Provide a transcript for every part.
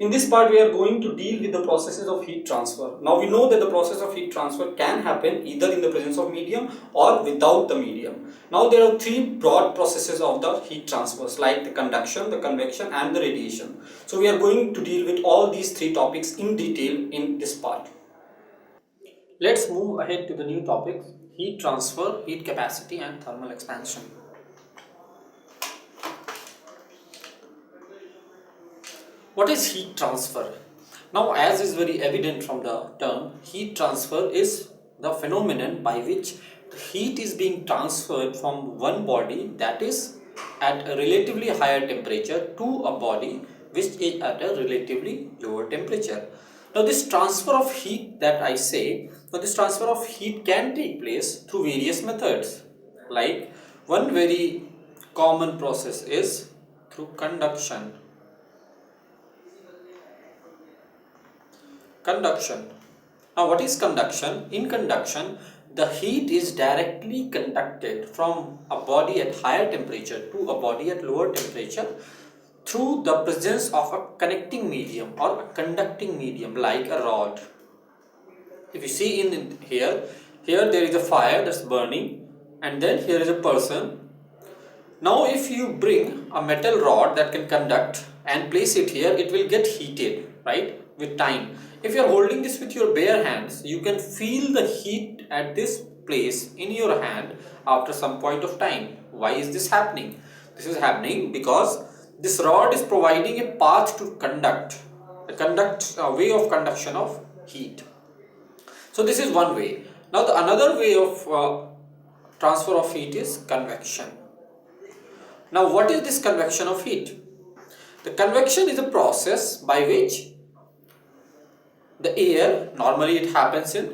In this part, we are going to deal with the processes of heat transfer. Now, we know that the process of heat transfer can happen either in the presence of medium or without the medium. Now, there are three broad processes of the heat transfers, like the conduction, the convection, and the radiation. So, we are going to deal with all these three topics in detail in this part. Let's move ahead to the new topics: heat transfer, heat capacity, and thermal expansion. What is heat transfer? Now, as is very evident from the term, heat transfer is the phenomenon by which the heat is being transferred from one body that is at a relatively higher temperature to a body which is at a relatively lower temperature. Now, this transfer of heat that I say, this transfer of heat can take place through various methods. Like, one very common process is through conduction. Conduction. Now, what is conduction? In conduction, the heat is directly conducted from a body at higher temperature to a body at lower temperature through the presence of a connecting medium or a conducting medium like a rod. If you see in here there is a fire that's burning, and then here is a person. Now, if you bring a metal rod that can conduct and place it here, it will get heated, right, with time. If you are holding this with your bare hands, you can feel the heat at this place in your hand after some point of time. Why is this happening? This is happening because this rod is providing a path to conduct, a way of conduction of heat. So this is one way. Now, the another way of transfer of heat is convection. Now, what is this convection of heat? The convection is a process by which the air, normally it happens in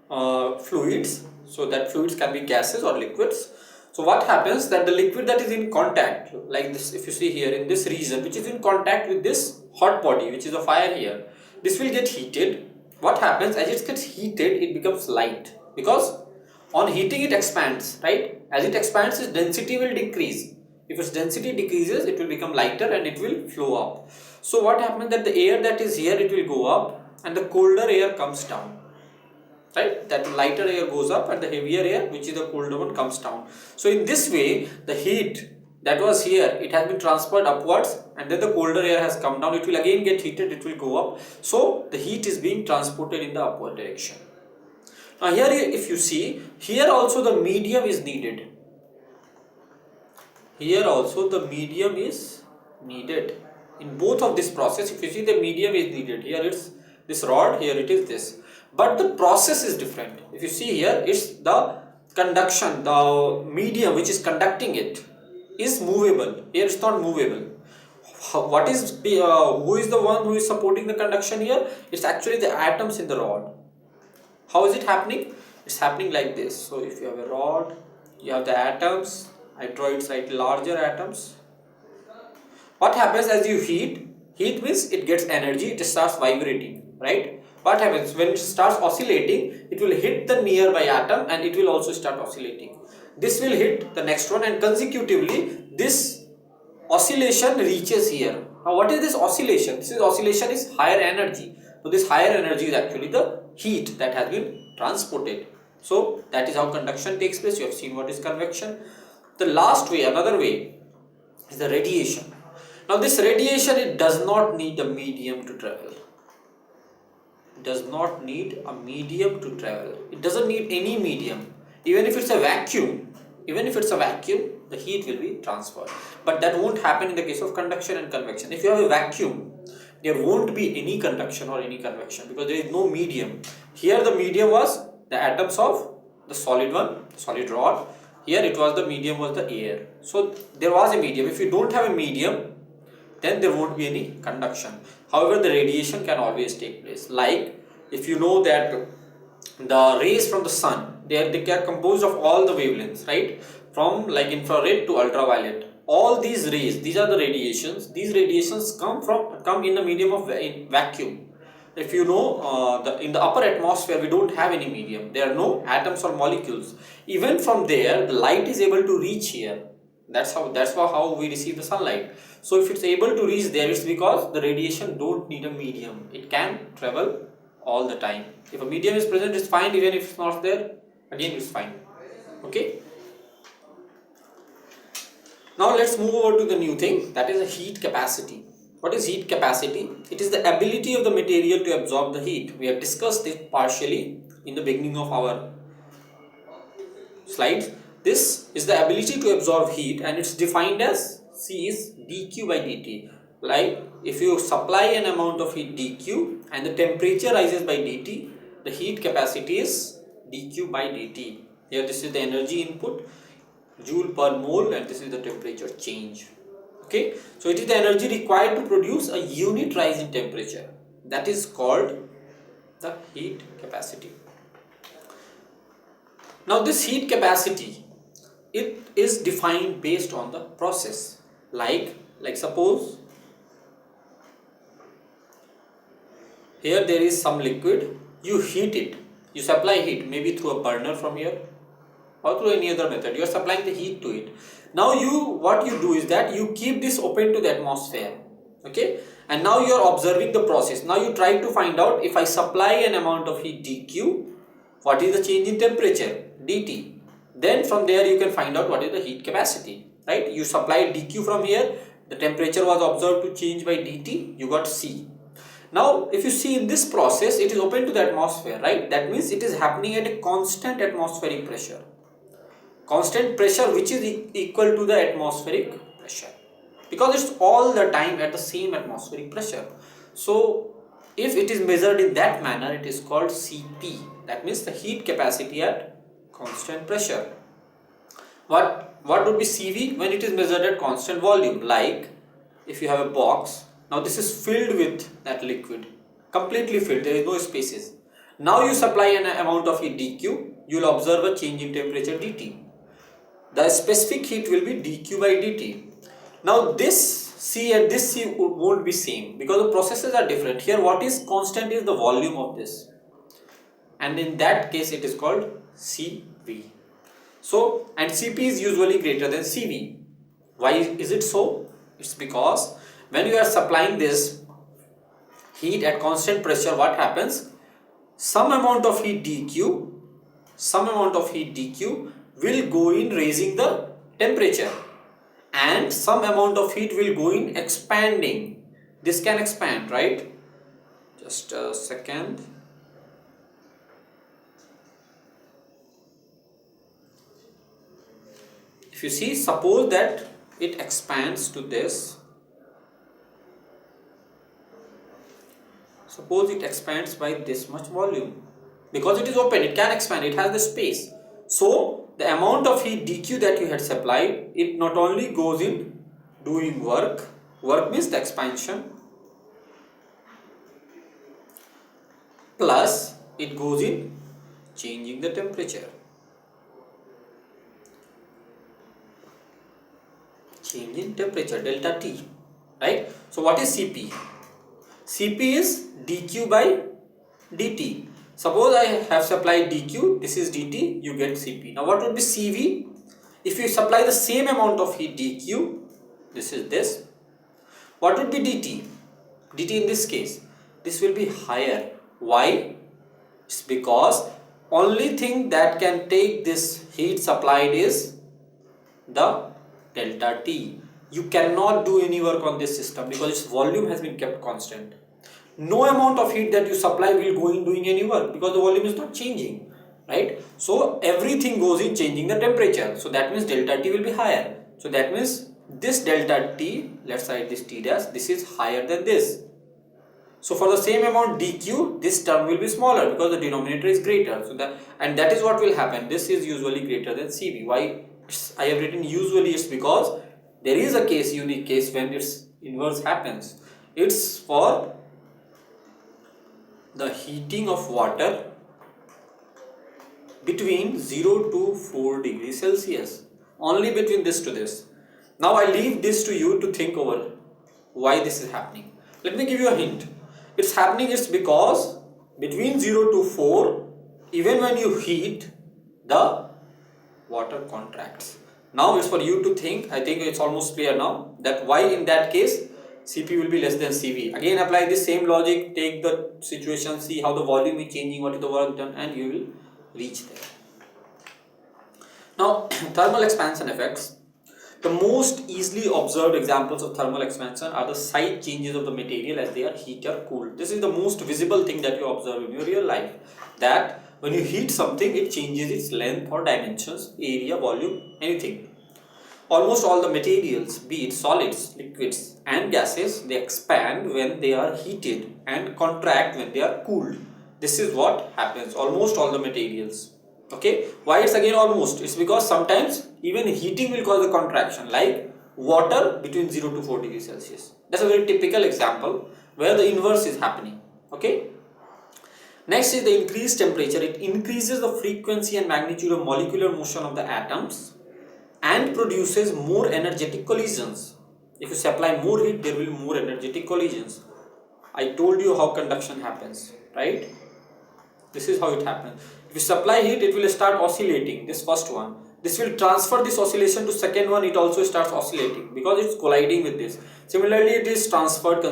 fluids, so that fluids can be gases or liquids. So what happens that the liquid that is in contact, like this, if you see here in this region, which is in contact with this hot body, which is a fire here, this will get heated. What happens, as it gets heated, it becomes light, because on heating it expands, right? As it expands, its density will decrease. If its density decreases, it will become lighter and it will flow up. So what happens that the air that is here, it will go up, and the colder air comes down, right? That lighter air goes up and the heavier air, which is the colder one, comes down. So in this way, the heat that was here, it has been transferred upwards, and then the colder air has come down. It will again get heated, it will go up. So the heat is being transported in the upward direction. Now here, if you see, here also the medium is needed. Here also the medium is needed. In both of this process, if you see, the medium is needed. Here it's this rod, here it is this, but the process is different. If you see here, it's the conduction, the medium which is conducting it is movable. Here it's not movable. What is who is the one who is supporting the conduction here? It's actually the atoms in the rod. How is it happening? It's happening like this. So if you have a rod, you have the atoms. I draw it slightly larger atoms. What happens as you heat? Heat means it gets energy, it starts vibrating, right? What happens when it starts oscillating? It will hit the nearby atom and it will also start oscillating. This will hit the next one, and consecutively this oscillation reaches here. Now, what is this oscillation? This oscillation is higher energy. So this higher energy is actually the heat that has been transported. So that is how conduction takes place. You have seen what is convection. The last way, another way, is the radiation. Now this radiation, it does not need a medium to travel. It does not need a medium to travel. It doesn't need any medium. Even if it's a vacuum, the heat will be transferred. But that won't happen in the case of conduction and convection. If you have a vacuum, there won't be any conduction or any convection, because there is no medium. Here the medium was the atoms of the solid one, solid rod. Here it was the medium was the air. So there was a medium. If you don't have a medium, then there won't be any conduction. However, the radiation can always take place. Like, if you know that the rays from the sun, they are composed of all the wavelengths, right? From like infrared to ultraviolet. All these rays, these are the radiations. These radiations come in the medium of vacuum. If you know, in the upper atmosphere, we don't have any medium. There are no atoms or molecules. Even from there, the light is able to reach here. That's how we receive the sunlight. So if it's able to reach there, it's because the radiation don't need a medium. It can travel all the time. If a medium is present, it's fine. Even if it's not there, again it's fine. Okay. Now let's move over to the new thing, that is a heat capacity. What is heat capacity? It is the ability of the material to absorb the heat. We have discussed it partially in the beginning of our slides. This is the ability to absorb heat, and it's defined as C is dq by dt. Like if you supply an amount of heat dq and the temperature rises by dt, the heat capacity is dq by dt. Here this is the energy input, joule per mole, and this is the temperature change. Okay, so it is the energy required to produce a unit rise in temperature. That is called the heat capacity. Now this heat capacity, it is defined based on the process. Like suppose here there is some liquid, you heat it, you supply heat maybe through a burner from here or through any other method, you are supplying the heat to it. Now what you do is that you keep this open to the atmosphere. Okay, and now you are observing the process. Now you try to find out, if I supply an amount of heat dq, what is the change in temperature dt. Then from there you can find out what is the heat capacity, right? You supplied dq from here, the temperature was observed to change by dt, you got C. Now if you see in this process, it is open to the atmosphere, right? That means it is happening at a constant atmospheric pressure. Constant pressure which is equal to the atmospheric pressure, because it's all the time at the same atmospheric pressure. So if it is measured in that manner, it is called Cp. That means the heat capacity at constant pressure. What would be Cv when it is measured at constant volume? Like if you have a box, now this is filled with that liquid, completely filled, there is no spaces. Now you supply an amount of heat dq, you will observe a change in temperature dt. The specific heat will be dq by dt. Now this C and this C won't be same because the processes are different. Here what is constant is the volume of this, and in that case it is called Cv. So, and Cp is usually greater than Cv. Why is it so? It's because when you are supplying this heat at constant pressure, what happens? Some amount of heat dq will go in raising the temperature, and some amount of heat will go in expanding. This can expand, right? Just a second. If you see, suppose that it expands to this. Suppose it expands by this much volume. Because it is open, it can expand, it has the space. So the amount of heat dq that you had supplied, it not only goes in doing work means the expansion, plus it goes in changing the temperature, change in temperature, delta T, right? So what is Cp? Cp is dq by dt. Suppose I have supplied dq, this is dt, you get Cp. Now what would be Cv? If you supply the same amount of heat dq, this is this, what would be dt? Dt in this case, this will be higher. Why? It's because only thing that can take this heat supplied is the delta T. You cannot do any work on this system because its volume has been kept constant. No amount of heat that you supply will go in doing any work because the volume is not changing, right? So everything goes in changing the temperature. So that means delta T will be higher. So that means this delta T, let's write this T dash, this is higher than this. So for the same amount dq, this term will be smaller because the denominator is greater. So that is what will happen. This is usually greater than Cv. Why I have written usually? It's because there is a case, unique case, when its inverse happens. It's for the heating of water between 0 to 4 degrees Celsius. Only between this to this. Now I leave this to you to think over why this is happening. Let me give you a hint. It's happening is because between 0 to 4, even when you heat, the water contracts. Now it's for you to think. I think it's almost clear now that why in that case Cp will be less than Cv. Again apply the same logic, take the situation, see how the volume is changing, what is the work done, and you will reach there. Now thermal expansion effects. The most easily observed examples of thermal expansion are the side changes of the material as they are heated or cooled. This is the most visible thing that you observe in your real life, that when you heat something, it changes its length or dimensions, area, volume, anything. Almost all the materials, be it solids, liquids and gases, they expand when they are heated and contract when they are cooled. This is what happens, almost all the materials. Okay, why it's again almost? It's because sometimes even heating will cause a contraction, like water between 0 to 4 degrees Celsius. That's a very typical example where the inverse is happening. Okay. Next is the increased temperature. It increases the frequency and magnitude of molecular motion of the atoms and produces more energetic collisions. If you supply more heat, there will be more energetic collisions. I told you how conduction happens, right? This is how it happens. If you supply heat, it will start oscillating, this first one. This will transfer this oscillation to second one, it also starts oscillating because it's colliding with this. Similarly, it is transferred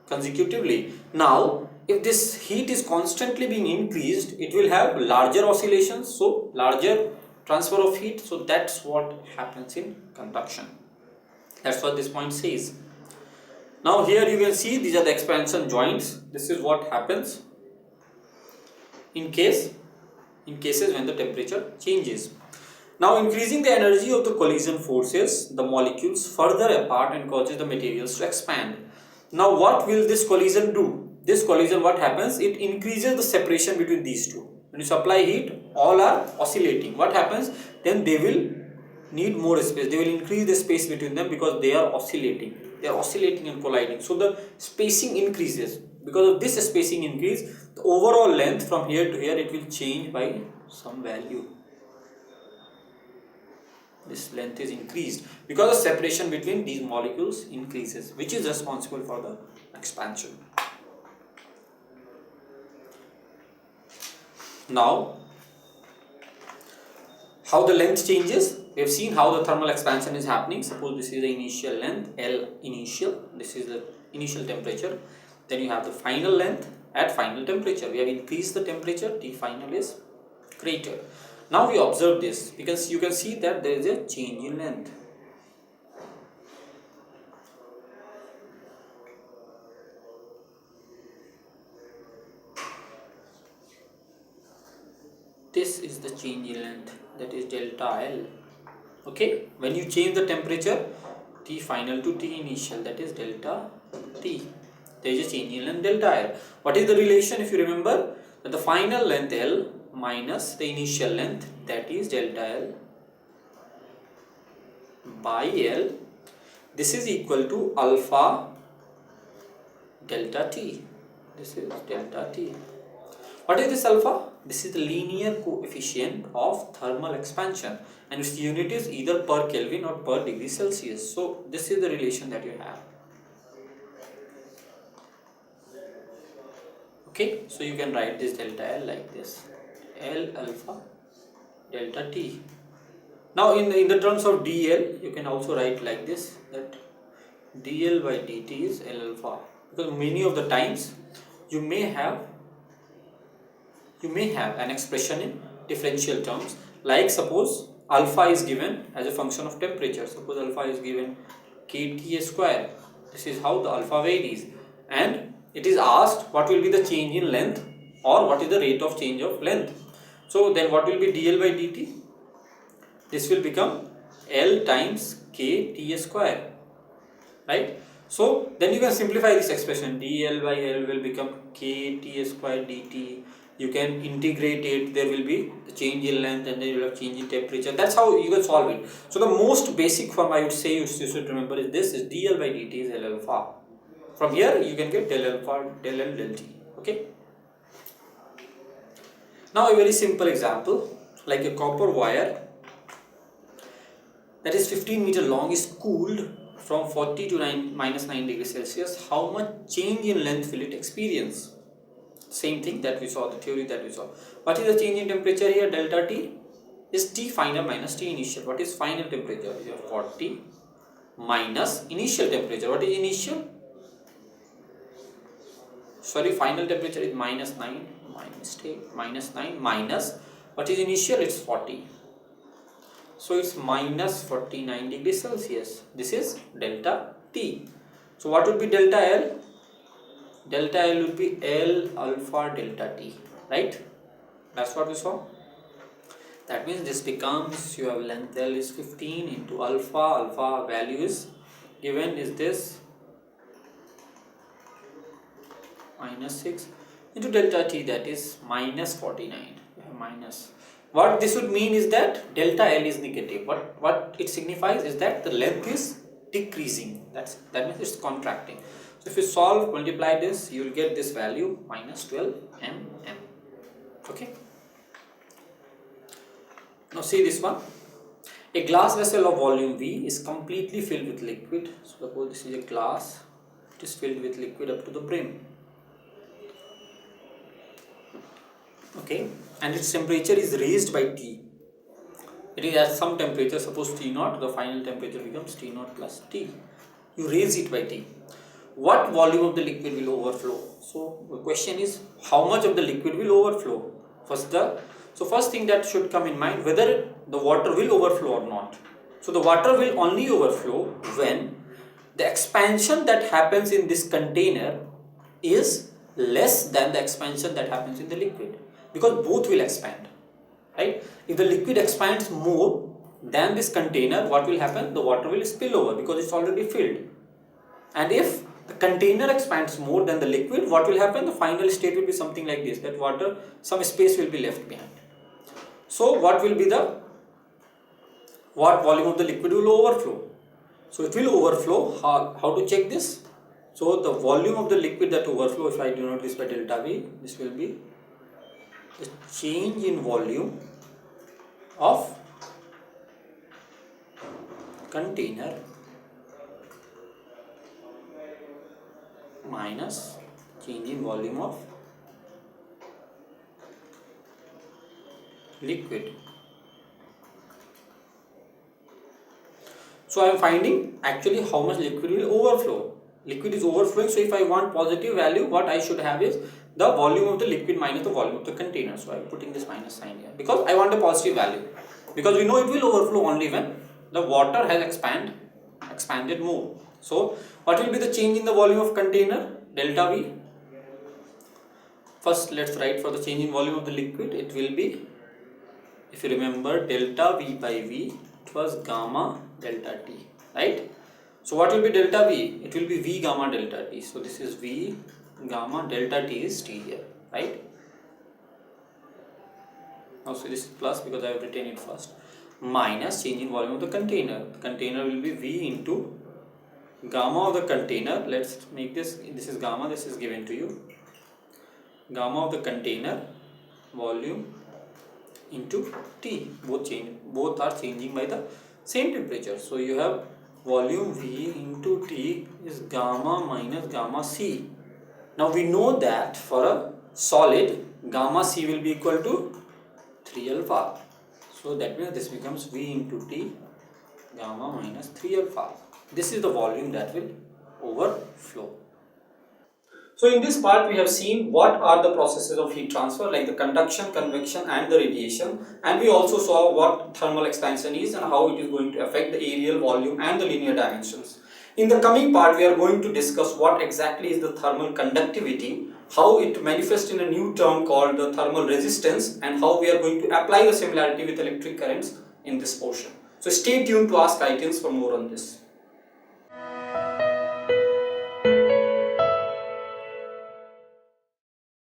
consecutively. Now, if this heat is constantly being increased, it will have larger oscillations, so larger transfer of heat. So that's what happens in conduction. That's what this point says. Now here you can see these are the expansion joints. This is what happens in cases when the temperature changes. Now increasing the energy of the collision forces the molecules further apart and causes the materials to expand. Now what will this collision do? This collision, what happens? It increases the separation between these two. When you supply heat, all are oscillating. What happens? Then they will need more space. They will increase the space between them because they are oscillating. They are oscillating and colliding. So the spacing increases. Because of this spacing increase, the overall length from here to here, it will change by some value. This length is increased because the separation between these molecules increases, which is responsible for the expansion. Now, how the length changes? We have seen how the thermal expansion is happening. Suppose this is the initial length, L initial. This is the initial temperature. Then you have the final length at final temperature. We have increased the temperature. T final is greater. Now we observe this because you can see that there is a change in length. This is the change in length, that is delta L. Okay, when you change the temperature, T final to T initial, that is delta T. There is a change in length delta L. What is the relation? If you remember, that the final length L minus the initial length, that is delta L by L. This is equal to alpha delta T. This is delta T. What is this alpha? This is the linear coefficient of thermal expansion, and its unit is either per Kelvin or per degree Celsius. So this is the relation that you have. Okay, so you can write this delta L like this, L alpha delta T. Now in the terms of dl, you can also write like this, that dl by dt is L alpha, because many of the times you may have an expression in differential terms, like suppose alpha is given as a function of temperature. Suppose alpha is given kT square. This is how the alpha varies, and it is asked what will be the change in length or what is the rate of change of length. So then what will be dl by dt? This will become L times kT square, right? So then you can simplify this expression. dl by L will become kT square dt. You can integrate it, there will be the change in length and then you will have change in temperature. That's how you can solve it. So the most basic form I would say you should remember is this, is dl by dt is L alpha. From here you can get del alpha, del L, del T. Okay. Now a very simple example, like a copper wire that is 15 meter long is cooled from 40 to minus 9 degrees Celsius. How much change in length will it experience? Same thing that we saw, the theory that we saw. What is the change in temperature here? Delta T. is T final minus T initial. What is final temperature? You have 40 minus initial temperature. What is initial? Sorry, final temperature is minus 9. My mistake. Minus 9 minus. What is initial? It's 40. So it's minus 49 degrees Celsius. This is delta T. So what would be delta L? Delta L would be L alpha delta T. Right? That's what we saw. That means this becomes, you have length L is 15 into alpha. Alpha value is given is this minus 6 into delta T, that is minus 49. You have minus. What this would mean is that delta L is negative. What it signifies is that the length is decreasing. That means it's contracting. So if you solve, multiply this, you will get this value minus 12 mm. Okay. Now see this one. A glass vessel of volume V is completely filled with liquid. So suppose this is a glass. It is filled with liquid up to the brim. Okay, and its temperature is raised by T. It is at some temperature, suppose T0, the final temperature becomes T0 plus T. You raise it by T. What volume of the liquid will overflow? So the question is, how much of the liquid will overflow? First thing that should come in mind, whether the water will overflow or not. So the water will only overflow when the expansion that happens in this container is less than the expansion that happens in the liquid, because both will expand, right? If the liquid expands more than this container, what will happen? The water will spill over because it's already filled. And if the container expands more than the liquid, what will happen? The final state will be something like this, that water, some space will be left behind. So what will be what volume of the liquid will overflow? So it will overflow. How to check this? So the volume of the liquid that overflow, if I denote this by delta V, this will be the change in volume of container minus change in volume of liquid. So I am finding actually how much liquid will overflow. Liquid is overflowing, so if I want positive value, what I should have is the volume of the liquid minus the volume of the container. So I am putting this minus sign here because I want a positive value, because we know it will overflow only when the water has expanded more. So what will be the change in the volume of container? Delta V. First let's write for the change in volume of the liquid. It will be, if you remember, delta V by V, it was gamma delta T, right? So what will be delta V? It will be V gamma delta T. So this is V gamma delta T is T here, right? Now so this is plus because I have written it first, minus change in volume of the container. The container will be V into gamma of the container. Let's make this is gamma, this is given to you. Gamma of the container volume into T. Both are changing by the same temperature. So you have volume V into T is gamma minus gamma C. Now we know that for a solid, gamma C will be equal to 3 alpha. So that means this becomes V into T gamma minus 3 alpha. This is the volume that will overflow. So in this part we have seen what are the processes of heat transfer, like the conduction, convection and the radiation, and we also saw what thermal expansion is and how it is going to affect the areal volume and the linear dimensions. In the coming part we are going to discuss what exactly is the thermal conductivity, how it manifests in a new term called the thermal resistance, and how we are going to apply the similarity with electric currents in this portion. So stay tuned to Ask IITians for more on this.